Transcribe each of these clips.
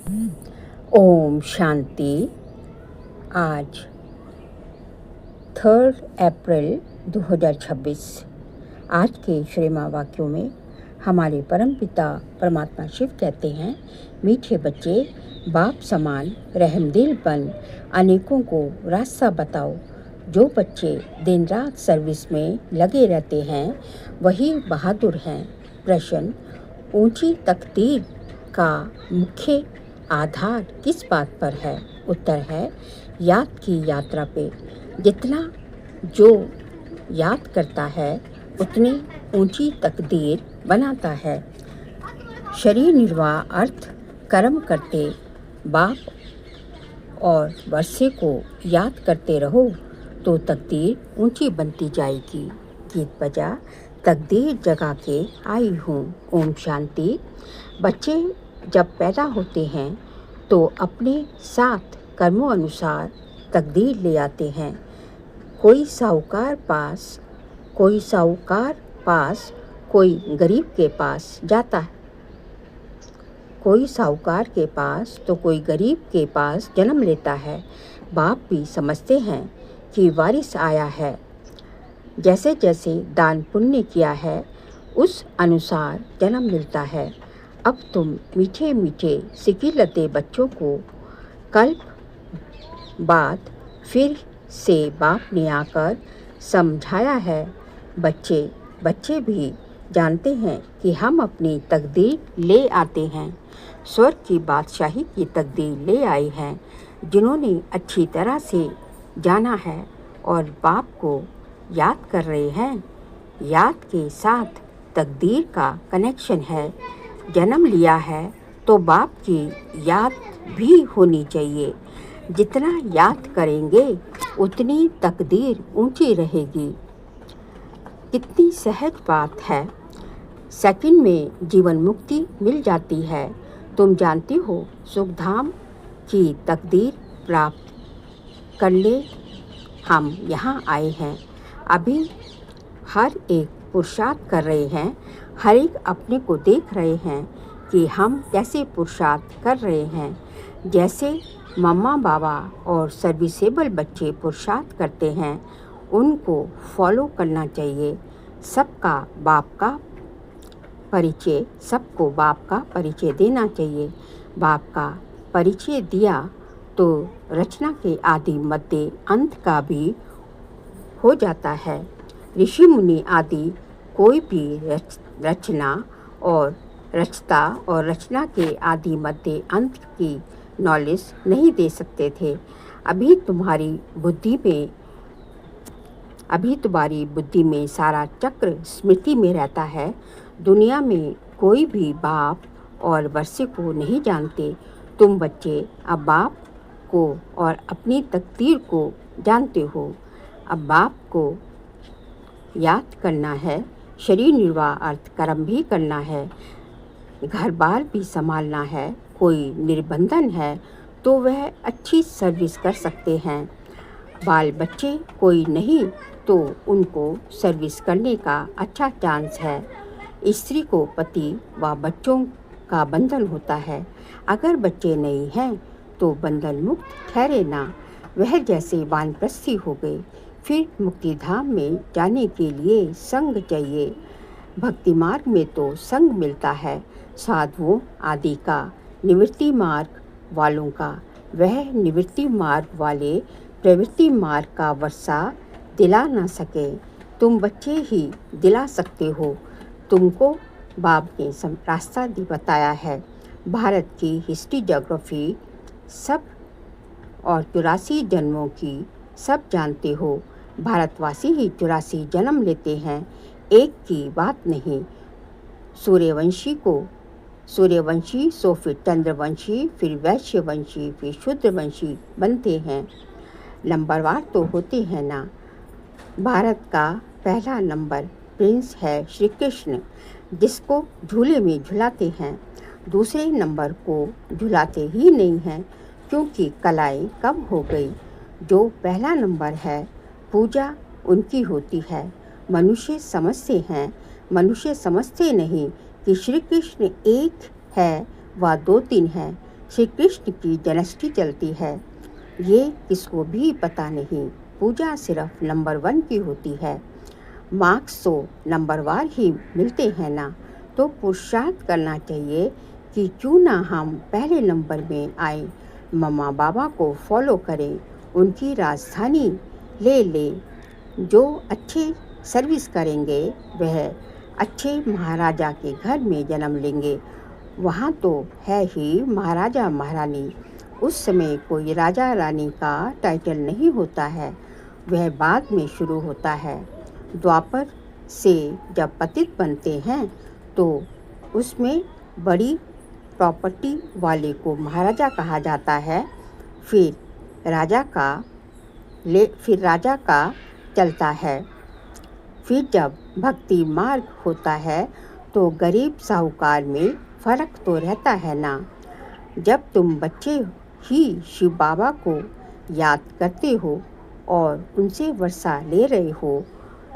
ओम शांति। आज 3 अप्रैल 2026। आज के श्रीमा वाक्यों में हमारे परमपिता परमात्मा शिव कहते हैं, मीठे बच्चे बाप समान रहमदिल बन अनेकों को रास्ता बताओ। जो बच्चे दिन रात सर्विस में लगे रहते हैं वही बहादुर हैं। प्रश्न, ऊंची तकदीर का मुख्य आधार किस बात पर है? उत्तर है, याद की यात्रा पे। जितना जो याद करता है उतनी ऊंची तकदीर बनाता है। शरीर निर्वाह अर्थ कर्म करते बाप और वर्षे को याद करते रहो तो तकदीर ऊंची बनती जाएगी। गीत बजा, तकदीर जगा के आई हूँ। ओम शांति। बच्चे जब पैदा होते हैं तो अपने साथ कर्मों अनुसार तकदीर ले आते हैं। कोई साहूकार पास कोई गरीब के पास जाता है। कोई साहूकार के पास तो कोई गरीब के पास जन्म लेता है। बाप भी समझते हैं कि वारिस आया है। जैसे जैसे दान पुण्य किया है उस अनुसार जन्म मिलता है। अब तुम मीठे मीठे सिकिलते बच्चों को कल्प बाद फिर से बाप ने आकर समझाया है। बच्चे भी जानते हैं कि हम अपनी तकदीर ले आते हैं। स्वर्ग की बादशाही की तकदीर ले आए हैं जिन्होंने अच्छी तरह से जाना है और बाप को याद कर रहे हैं। याद के साथ तकदीर का कनेक्शन है। जन्म लिया है तो बाप की याद भी होनी चाहिए। जितना याद करेंगे उतनी तकदीर ऊंची रहेगी। कितनी सहज बात है। सेकंड में जीवन मुक्ति मिल जाती है। तुम जानती हो सुखधाम की तकदीर प्राप्त करने हम यहाँ आए हैं। अभी हर एक पुरुषार्थ कर रहे हैं। हर एक अपने को देख रहे हैं कि हम कैसे पुरुषार्थ कर रहे हैं। जैसे मम्मा बाबा और सर्विसेबल बच्चे पुरुषार्थ करते हैं उनको फॉलो करना चाहिए। सबको बाप का परिचय देना चाहिए। बाप का परिचय दिया तो रचना के आदि मध्य अंत का भी हो जाता है। ऋषि मुनि आदि कोई भी रचना और रचना के आदि मध्य अंत की नॉलेज नहीं दे सकते थे। अभी तुम्हारी बुद्धि में सारा चक्र स्मृति में रहता है। दुनिया में कोई भी बाप और वर्षे को नहीं जानते। तुम बच्चे अब बाप को और अपनी तकदीर को जानते हो। अब बाप को याद करना है। शरीर निर्वाह अर्थ कर्म भी करना है। घर बार भी संभालना है। कोई निर्बंधन है तो वह अच्छी सर्विस कर सकते हैं। बाल बच्चे कोई नहीं तो उनको सर्विस करने का अच्छा चांस है। स्त्री को पति व बच्चों का बंधन होता है। अगर बच्चे नहीं हैं तो बंधन मुक्त ठहरे ना। वह जैसे वानप्रस्थी हो गए। फिर मुक्तिधाम में जाने के लिए संग चाहिए। भक्ति मार्ग में तो संग मिलता है साधुओं आदि का, निवृत्ति मार्ग वालों का। वह निवृत्ति मार्ग वाले प्रवृत्ति मार्ग का वर्षा दिला ना सके। तुम बच्चे ही दिला सकते हो। तुमको बाप ने रास्ता बताया है। भारत की हिस्ट्री ज्योग्राफी सब और 84 जन्मों की सब जानते हो। भारतवासी ही 84 जन्म लेते हैं, एक की बात नहीं। सूर्यवंशी सो फिर चंद्रवंशी, फिर वैश्यवंशी, फिर शूद्रवंशी बनते हैं। नंबरवार तो होते हैं ना। भारत का पहला नंबर प्रिंस है श्री कृष्ण, जिसको झूले में झुलाते हैं। दूसरे नंबर को झुलाते ही नहीं हैं क्योंकि कलाएं कम हो गई। जो पहला नंबर है पूजा उनकी होती है। मनुष्य समझते नहीं कि श्री कृष्ण एक है व 2-3 है। श्री कृष्ण की जन्माष्टमी चलती है, ये किसको भी पता नहीं। पूजा सिर्फ नंबर 1 की होती है। मार्क्स तो नंबरवार ही मिलते हैं ना, तो पुरुषार्थ करना चाहिए कि क्यों ना हम पहले नंबर में आए, मम्मा बाबा को फॉलो करें, उनकी राजधानी ले ले। जो अच्छे सर्विस करेंगे वह अच्छे महाराजा के घर में जन्म लेंगे। वहाँ तो है ही महाराजा महारानी, उस समय कोई राजा रानी का टाइटल नहीं होता है, वह बाद में शुरू होता है। द्वापर से जब पतित बनते हैं तो उसमें बड़ी प्रॉपर्टी वाले को महाराजा कहा जाता है। फिर राजा का चलता है। फिर जब भक्ति मार्ग होता है तो गरीब साहूकार में फ़र्क तो रहता है ना। जब तुम बच्चे ही शिव बाबा को याद करते हो और उनसे वर्षा ले रहे हो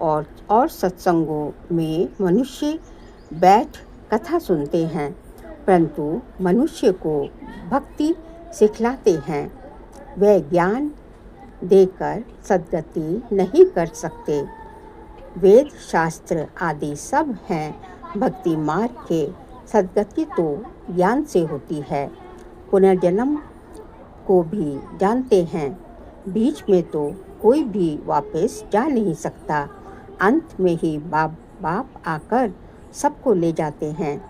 और सत्संगों में मनुष्य बैठ कथा सुनते हैं, परंतु मनुष्य को भक्ति सिखलाते हैं, वह ज्ञान देकर सद्गति नहीं कर सकते। वेद शास्त्र आदि सब हैं भक्ति मार्ग के, सद्गति तो ज्ञान से होती है। पुनर्जन्म को भी जानते हैं, बीच में तो कोई भी वापस जा नहीं सकता। अंत में ही बाप आकर सबको ले जाते हैं।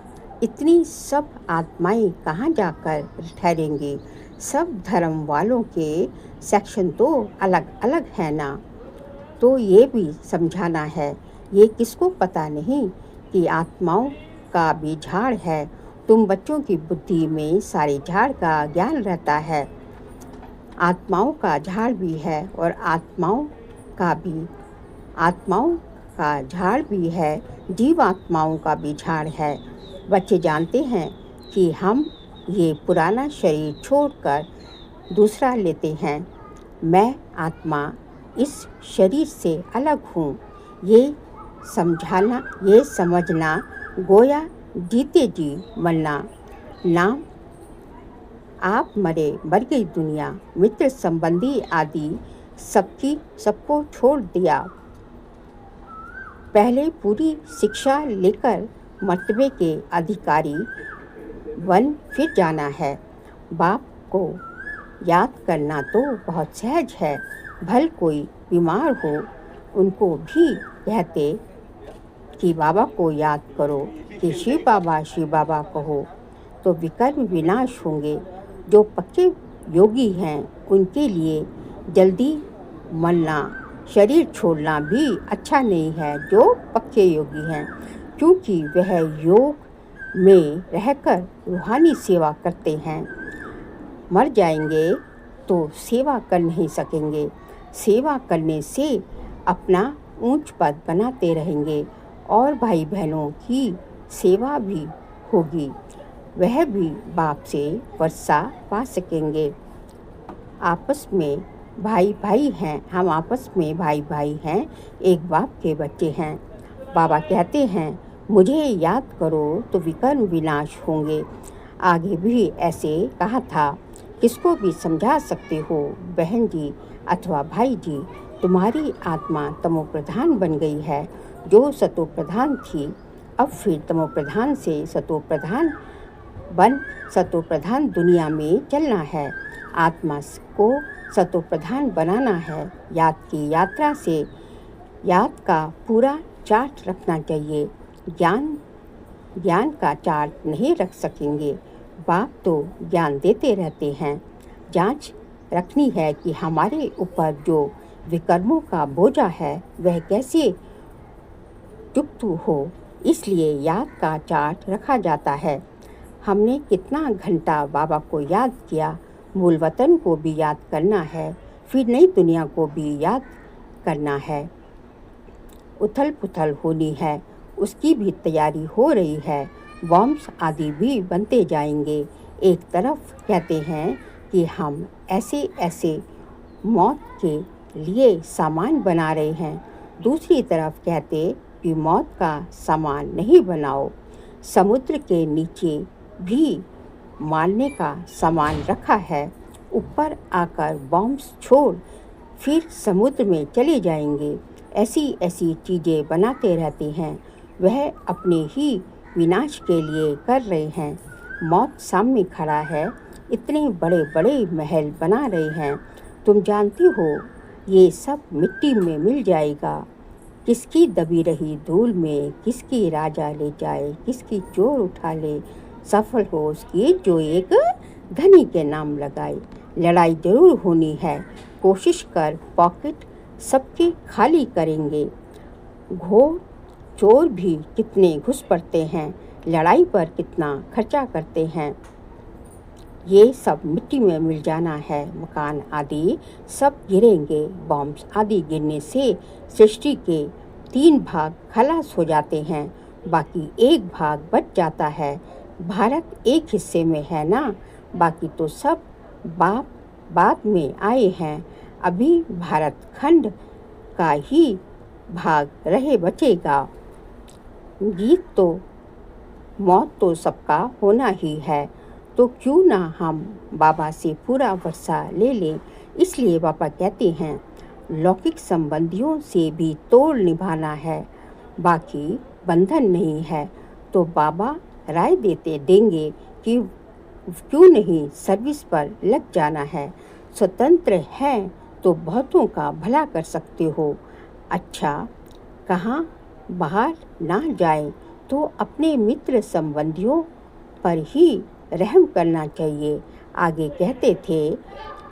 इतनी सब आत्माएं कहाँ जाकर ठहरेंगी। सब धर्म वालों के सेक्शन तो अलग अलग है ना, तो ये भी समझाना है। ये किसको पता नहीं कि आत्माओं का भी झाड़ है। तुम बच्चों की बुद्धि में सारे झाड़ का ज्ञान रहता है। आत्माओं का झाड़ भी है और आत्माओं का झाड़ भी है, जीवात्माओं का भी झाड़ है। बच्चे जानते हैं कि हम ये पुराना शरीर छोड़कर दूसरा लेते हैं। मैं आत्मा इस शरीर से अलग हूँ। ये समझना गोया जीते जी मरना। नाम आप मर गई दुनिया, मित्र संबंधी आदि सबको छोड़ दिया। पहले पूरी शिक्षा लेकर मर्तबे के अधिकारी बन फिर जाना है। बाप को याद करना तो बहुत सहज है। भल कोई बीमार हो उनको भी कहते कि बाबा को याद करो, कि शिव बाबा कहो तो विकर्म विनाश होंगे। जो पक्के योगी हैं उनके लिए जल्दी मरना, शरीर छोड़ना भी अच्छा नहीं है जो पक्के योगी हैं, क्योंकि वह योग में रहकर रूहानी सेवा करते हैं। मर जाएंगे तो सेवा कर नहीं सकेंगे। सेवा करने से अपना ऊंच पद बनाते रहेंगे और भाई बहनों की सेवा भी होगी, वह भी बाप से वर्षा पा सकेंगे। आपस में भाई हैं, हम आपस में भाई हैं, एक बाप के बच्चे हैं। बाबा कहते हैं मुझे याद करो तो विकर्म विनाश होंगे। आगे भी ऐसे कहा था। किसको भी समझा सकते हो बहन जी अथवा भाई जी, तुम्हारी आत्मा तमोप्रधान बन गई है। जो सतोप्रधान थी अब फिर तमोप्रधान से सतोप्रधान दुनिया में चलना है। आत्मा को सतोप्रधान बनाना है। याद की यात्रा से याद का पूरा चार्ट रखना चाहिए। ज्ञान का चार्ट नहीं रख सकेंगे। बाप तो ज्ञान देते रहते हैं। जांच रखनी है कि हमारे ऊपर जो विकर्मों का बोझा है वह कैसे चुक्त हो, इसलिए याद का चार्ट रखा जाता है। हमने कितना घंटा बाबा को याद किया। मूल वतन को भी याद करना है, फिर नई दुनिया को भी याद करना है। उथल पुथल होनी है, उसकी भी तैयारी हो रही है। बॉम्ब्स आदि भी बनते जाएंगे। एक तरफ कहते हैं कि हम ऐसे मौत के लिए सामान बना रहे हैं, दूसरी तरफ कहते कि मौत का सामान नहीं बनाओ। समुद्र के नीचे भी मारने का सामान रखा है। ऊपर आकर बॉम्ब छोड़ फिर समुद्र में चले जाएंगे। ऐसी ऐसी चीज़ें बनाते रहते हैं। वह अपने ही विनाश के लिए कर रहे हैं। मौत सामने खड़ा है। इतने बड़े बड़े महल बना रहे हैं। तुम जानते हो ये सब मिट्टी में मिल जाएगा। किसकी दबी रही धूल में किसकी राजा ले जाए, किसकी चोर उठा ले। सफल हो उसकी जो एक धनी के नाम लगाए। लड़ाई जरूर होनी है, कोशिश कर, पॉकेट सबके खाली करेंगे। घोर चोर भी कितने घुस पड़ते हैं, लड़ाई पर कितना खर्चा करते हैं। ये सब मिट्टी में मिल जाना है। मकान आदि सब गिरेंगे। बॉम्ब्स आदि गिरने से सृष्टि के 3 भाग खलास हो जाते हैं, बाकी 1 भाग बच जाता है। भारत एक हिस्से में है ना, बाकी तो सब बाद में आए हैं। अभी भारत खंड का ही भाग रहे बचेगा। गीत तो मौत तो सबका होना ही है, तो क्यों ना हम बाबा से पूरा वर्षा ले लें। इसलिए बाबा कहते हैं लौकिक संबंधियों से भी तोड़ निभाना है, बाकी बंधन नहीं है। तो बाबा राय देंगे कि क्यों नहीं सर्विस पर लग जाना है। स्वतंत्र है तो बहुतों का भला कर सकते हो। अच्छा, कहाँ बाहर ना जाए तो अपने मित्र संबंधियों पर ही रहम करना चाहिए। आगे कहते थे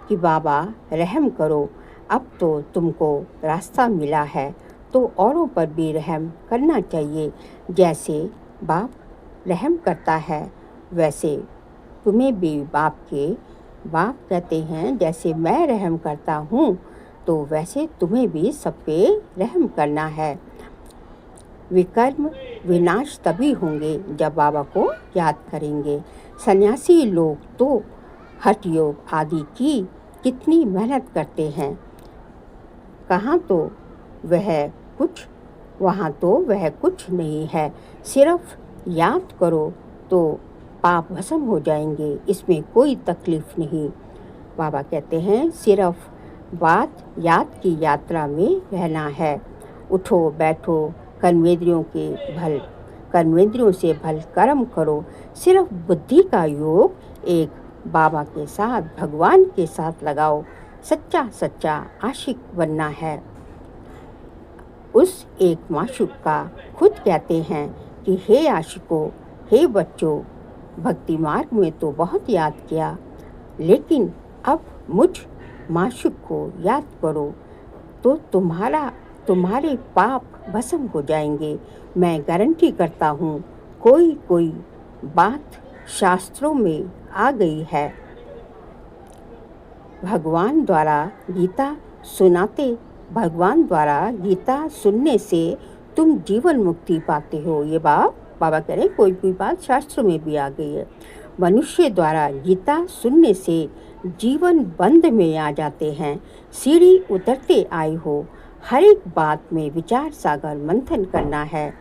कि बाबा रहम करो, अब तो तुमको रास्ता मिला है तो औरों पर भी रहम करना चाहिए। जैसे बाप रहम करता है वैसे तुम्हें भी बाप कहते हैं जैसे मैं रहम करता हूँ तो वैसे तुम्हें भी सब पे रहम करना है। विकर्म विनाश तभी होंगे जब बाबा को याद करेंगे। सन्यासी लोग तो हठ योग आदि की कितनी मेहनत करते हैं, वहाँ तो वह कुछ नहीं है। सिर्फ याद करो तो पाप भस्म हो जाएंगे, इसमें कोई तकलीफ नहीं। बाबा कहते हैं सिर्फ बात याद की यात्रा में रहना है। उठो बैठो कर्मेंद्रियों से भल कर्म करो। सिर्फ बुद्धि का योग एक बाबा के साथ भगवान के साथ लगाओ। सच्चा आशिक बनना है। उस एक माशूक का खुद कहते हैं कि हे आशिकों, हे बच्चों, भक्ति मार्ग में तो बहुत याद किया, लेकिन अब मुझ माशूक को याद करो तो तुम्हारे पाप भस्म हो जाएंगे। मैं गारंटी करता हूँ कोई बात शास्त्रों में आ गई है। भगवान द्वारा गीता सुनने से तुम जीवन मुक्ति पाते हो। ये बाबा कह रहे कोई बात शास्त्रों में भी आ गई है। मनुष्य द्वारा गीता सुनने से जीवन बंद में आ जाते हैं। सीढ़ी उतरते आए हो। हर एक बात में विचार सागर मंथन करना है,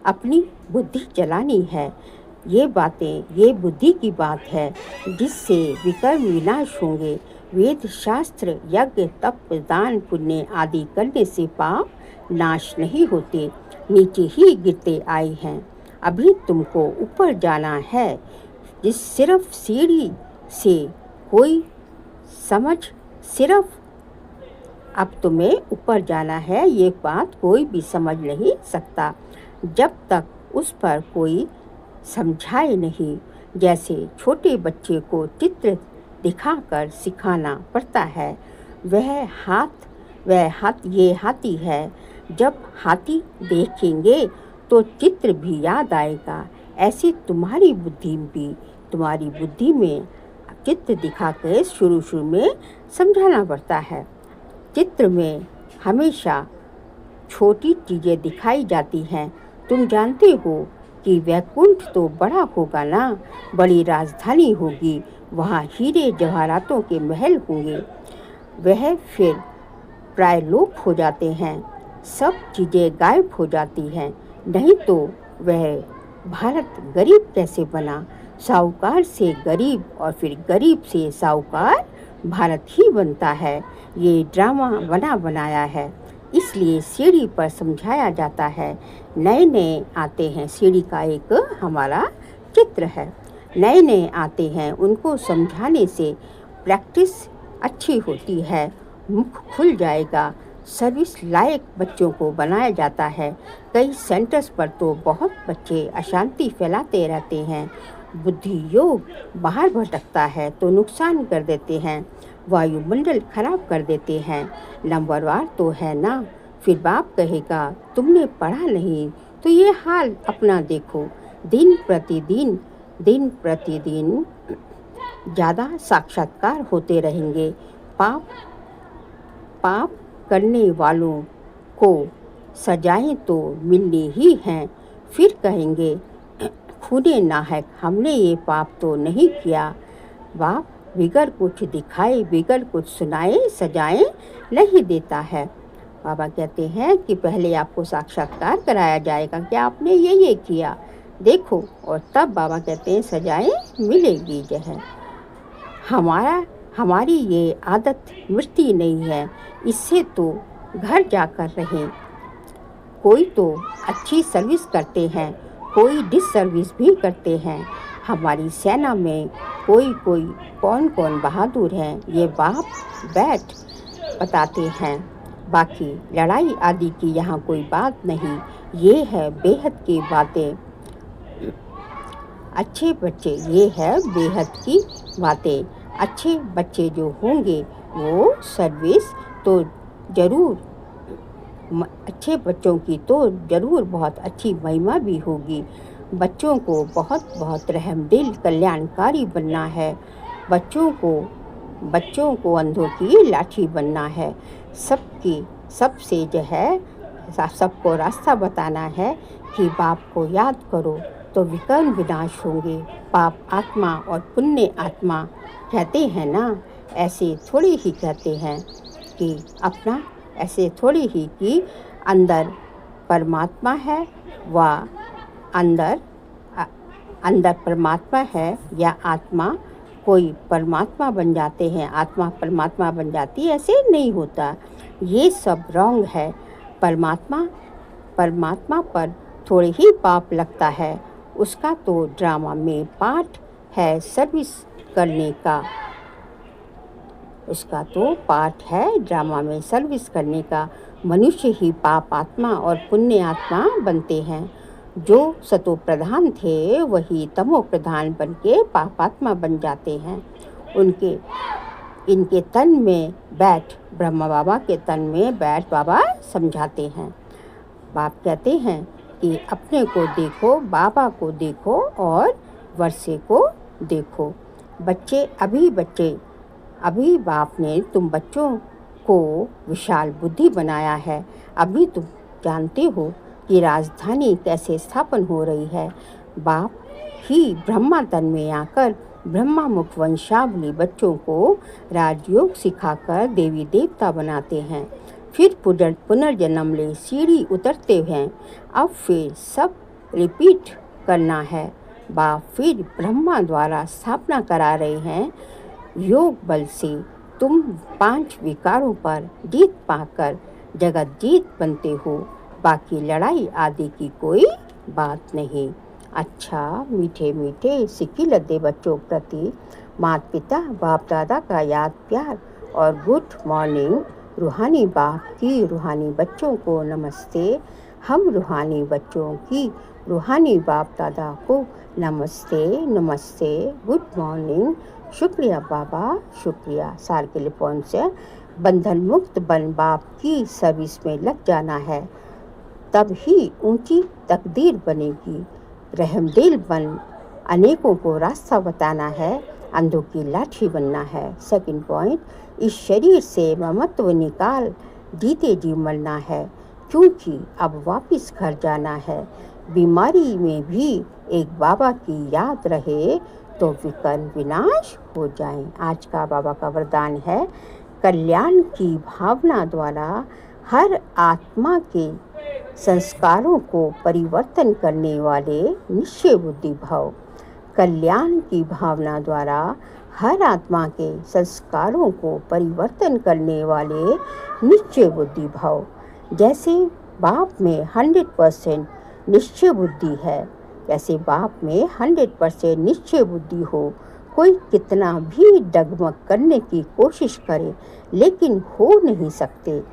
अपनी बुद्धि चलानी है। ये बुद्धि की बात है जिससे विकर्म विनाश होंगे। वेद शास्त्र यज्ञ तप दान पुण्य आदि करने से पाप नाश नहीं होते, नीचे ही गिरते आए हैं। अभी तुमको ऊपर जाना है। जिस सिर्फ सीढ़ी से कोई समझ, सिर्फ अब तुम्हें ऊपर जाना है, ये बात कोई भी समझ नहीं सकता जब तक उस पर कोई समझाए नहीं। जैसे छोटे बच्चे को चित्र दिखाकर सिखाना पड़ता है। ये हाथी है। जब हाथी देखेंगे तो चित्र भी याद आएगा। ऐसे तुम्हारी बुद्धि में चित्र दिखाकर शुरू में समझाना पड़ता है। चित्र में हमेशा छोटी चीज़ें दिखाई जाती हैं। तुम जानते हो कि वैकुंठ तो बड़ा होगा ना, बड़ी राजधानी होगी, वहाँ हीरे जवाहरातों के महल होंगे। वह फिर प्रायलोप हो जाते हैं, सब चीज़ें गायब हो जाती हैं। नहीं तो वह भारत गरीब कैसे बना। साहूकार से गरीब और फिर गरीब से साहूकार भारत ही बनता है। ये ड्रामा बना बनाया है, इसलिए सीढ़ी पर समझाया जाता है। नए नए आते हैं, सीढ़ी का एक हमारा चित्र है। नए नए आते हैं, उनको समझाने से प्रैक्टिस अच्छी होती है, मुख खुल जाएगा। सर्विस लायक बच्चों को बनाया जाता है। कई सेंटर्स पर तो बहुत बच्चे अशांति फैलाते रहते हैं। बुद्धि योग बाहर भटकता है तो नुकसान कर देते हैं, वायुमंडल खराब कर देते हैं। नंबरवार तो है ना। फिर बाप कहेगा तुमने पढ़ा नहीं तो ये हाल अपना देखो। दिन प्रतिदिन ज़्यादा साक्षात्कार होते रहेंगे। पाप करने वालों को सजाएं तो मिलनी ही हैं। फिर कहेंगे खूने नाहक, हमने ये पाप तो नहीं किया। बाप बिगर कुछ दिखाए बिगर कुछ सुनाए सजाएं नहीं देता है। बाबा कहते हैं कि पहले आपको साक्षात्कार कराया जाएगा कि आपने ये किया, देखो, और तब बाबा कहते हैं सजाएं मिलेगी। जो है हमारी ये आदत मिटती नहीं है, इससे तो घर जाकर रहें। कोई तो अच्छी सर्विस करते हैं, कोई डिससर्विस भी करते हैं। हमारी सेना में कोई कौन बहादुर हैं, ये बाप बैठ बताते हैं। बाकी लड़ाई आदि की यहाँ कोई बात नहीं, ये है बेहद की बातें। अच्छे बच्चे, ये है बेहद की बातें। अच्छे बच्चे जो होंगे वो सर्विस तो ज़रूर, अच्छे बच्चों की तो ज़रूर बहुत अच्छी महिमा भी होगी। बच्चों को बहुत रहमदिल कल्याणकारी बनना है। बच्चों को अंधों की लाठी बनना है। सबसे जो है सबको रास्ता बताना है कि बाप को याद करो तो विकर्म विनाश होंगे। पाप आत्मा और पुण्य आत्मा कहते हैं ना, ऐसे थोड़ी ही कहते हैं कि अपना, ऐसे थोड़ी ही कि अंदर परमात्मा है व अंदर परमात्मा है या आत्मा कोई परमात्मा बन जाते हैं, आत्मा परमात्मा बन जाती है, ऐसे नहीं होता। ये सब रॉन्ग है। परमात्मा पर थोड़े ही पाप लगता है, उसका तो ड्रामा में पार्ट है सर्विस करने का। उसका तो पार्ट है ड्रामा में सर्विस करने का। मनुष्य ही पाप आत्मा और पुण्य आत्मा बनते हैं। जो सतो प्रधान थे वही तमो प्रधान बन के पापात्मा बन जाते हैं। इनके तन में बैठ, ब्रह्मा बाबा के तन में बैठ बाबा समझाते हैं। बाप कहते हैं कि अपने को देखो, बाबा को देखो और वर्षे को देखो। अभी बाप ने तुम बच्चों को विशाल बुद्धि बनाया है। अभी तुम जानते हो कि राजधानी कैसे स्थापन हो रही है। बाप ही ब्रह्मा तन में आकर ब्रह्मा मुख वंशावली बच्चों को राजयोग सिखाकर देवी देवता बनाते हैं। फिर पुनर्जन्म ले सीढ़ी उतरते हैं। अब फिर सब रिपीट करना है। बाप फिर ब्रह्मा द्वारा स्थापना करा रहे हैं। योग बल से तुम 5 विकारों पर जीत पाकर जगत जीत बनते हो। बाकी लड़ाई आदि की कोई बात नहीं। अच्छा, मीठे मीठे सिक्की लद्दे बच्चों प्रति माता पिता बाप दादा का याद प्यार और गुड मॉर्निंग। रूहानी बाप की रूहानी बच्चों को नमस्ते। हम रूहानी बच्चों की रूहानी बाप दादा को नमस्ते, गुड मॉर्निंग। शुक्रिया बाबा, शुक्रिया। सार के लिपोन से बंधन मुक्त बन बाप की सर्विस में लग जाना है, तब ही ऊंची तकदीर बनेगी। रहमदिल बन अनेकों को रास्ता बताना है, अंधों की लाठी बनना है। सेकंड पॉइंट, इस शरीर से ममत्व निकाल जीते जी मरना है, क्योंकि अब वापस घर जाना है। बीमारी में भी एक बाबा की याद रहे तो विकर्म विनाश हो जाएं। आज का बाबा का वरदान है, कल्याण की भावना द्वारा हर आत्मा के संस्कारों को परिवर्तन करने वाले निश्चय बुद्धि भाव। कल्याण की भावना द्वारा हर आत्मा के संस्कारों को परिवर्तन करने वाले निश्चय बुद्धि भाव। जैसे बाप में 100% निश्चय बुद्धि है, जैसे बाप में 100% निश्चय बुद्धि हो, कोई कितना भी डगमग करने की कोशिश करे लेकिन हो नहीं सकते।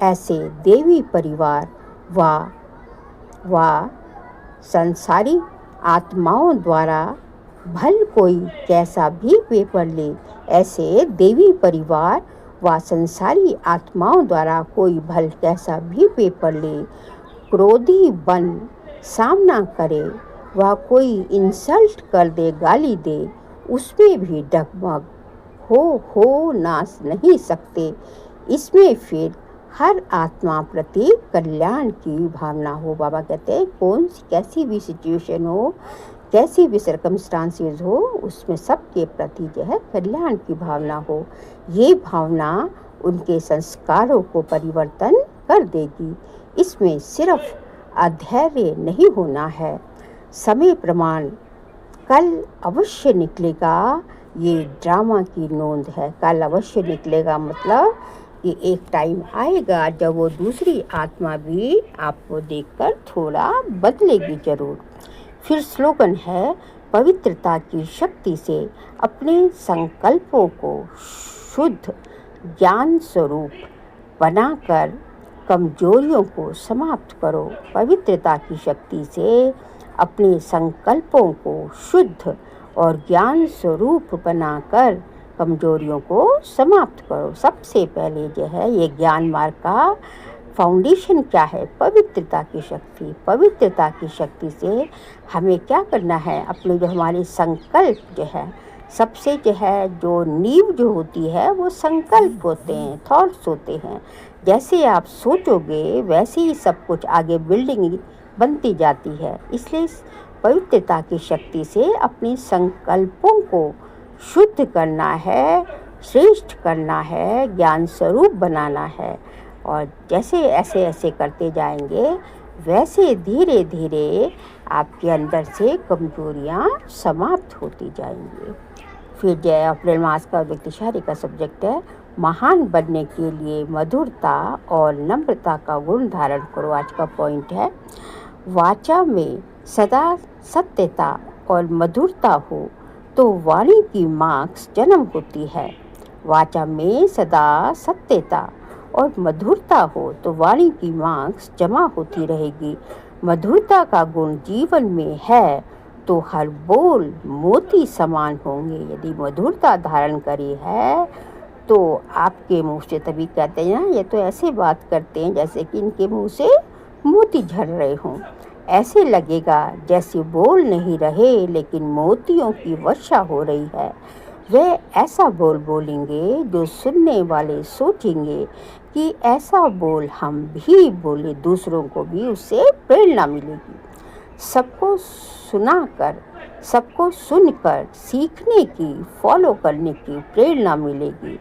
ऐसे देवी परिवार व संसारी आत्माओं द्वारा भल कोई कैसा भी पेपर ले, ऐसे देवी परिवार व संसारी आत्माओं द्वारा कोई भल कैसा भी पेपर ले, क्रोधी बन सामना करे व कोई इंसल्ट कर दे, गाली दे, उसमें भी डगमग हो ना नहीं सकते। इसमें फिर हर आत्मा प्रति कल्याण की भावना हो। बाबा कहते हैं कौन सी कैसी भी सिचुएशन हो, कैसी भी सर्कमस्टांसेस हो, उसमें सबके प्रति जो है कल्याण की भावना हो। ये भावना उनके संस्कारों को परिवर्तन कर देगी। इसमें सिर्फ अधैर्य नहीं होना है। समय प्रमाण कल अवश्य निकलेगा, ये ड्रामा की नोंद है। कल अवश्य निकलेगा मतलब कि एक टाइम आएगा जब वो दूसरी आत्मा भी आपको देखकर थोड़ा बदलेगी जरूर। फिर स्लोगन है, पवित्रता की शक्ति से अपने संकल्पों को शुद्ध ज्ञान स्वरूप बनाकर कमजोरियों को समाप्त करो। पवित्रता की शक्ति से अपने संकल्पों को शुद्ध और ज्ञान स्वरूप बनाकर कमजोरियों को समाप्त करो। सबसे पहले जो है ये ज्ञान मार्ग का फाउंडेशन क्या है? पवित्रता की शक्ति। पवित्रता की शक्ति से हमें क्या करना है? अपने जो हमारे संकल्प जो है, सबसे जो है जो नींव जो होती है वो संकल्प होते हैं, थॉट्स होते हैं। जैसे आप सोचोगे वैसे ही सब कुछ आगे बिल्डिंग बनती जाती है। इसलिए पवित्रता की शक्ति से अपने संकल्पों को शुद्ध करना है, श्रेष्ठ करना है, ज्ञान स्वरूप बनाना है। और जैसे ऐसे करते जाएंगे वैसे धीरे धीरे आपके अंदर से कमजोरियाँ समाप्त होती जाएंगी। फिर जो अप्रैल मास का व्यक्तिशाली का सब्जेक्ट है, महान बनने के लिए मधुरता और नम्रता का गुण धारण करो। आज का पॉइंट है, वाचा में सदा सत्यता और मधुरता हो तो वाणी की मार्क्स जन्म होती है। वाचा में सदा सत्यता और मधुरता हो तो वाणी की मार्क्स जमा होती रहेगी। मधुरता का गुण जीवन में है तो हर बोल मोती समान होंगे। यदि मधुरता धारण करी है तो आपके मुंह से, तभी कहते हैं ना, ये तो ऐसे बात करते हैं जैसे कि इनके मुंह से मोती झड़ रहे हों। ऐसे लगेगा जैसे बोल नहीं रहे लेकिन मोतियों की वर्षा हो रही है। वे ऐसा बोल बोलेंगे जो सुनने वाले सोचेंगे कि ऐसा बोल हम भी बोले, दूसरों को भी उससे प्रेरणा मिलेगी। सबको सुनकर सीखने की, फॉलो करने की प्रेरणा मिलेगी।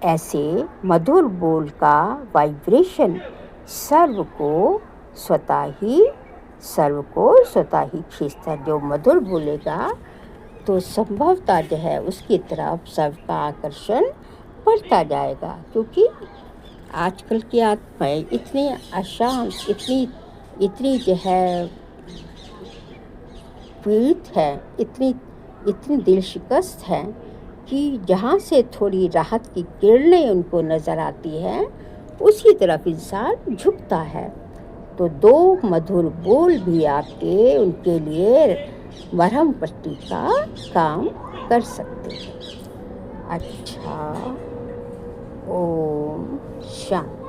ऐसे मधुर बोल का वाइब्रेशन सर्व को स्वतः ही खींचता है। जो मधुर बोलेगा तो संभवतः जो है उसकी तरफ सबका आकर्षण बढ़ता जाएगा। क्योंकि आजकल की आत्माएं इतनी अशांत, इतनी जो है पीड़ित है, इतनी दिल शिकस्त है कि जहाँ से थोड़ी राहत की किरणें उनको नज़र आती हैं उसी तरफ इंसान झुकता है। तो दो मधुर बोल भी आपके उनके लिए मरहम पट्टी का काम कर सकते हैं। अच्छा, ओम शांति।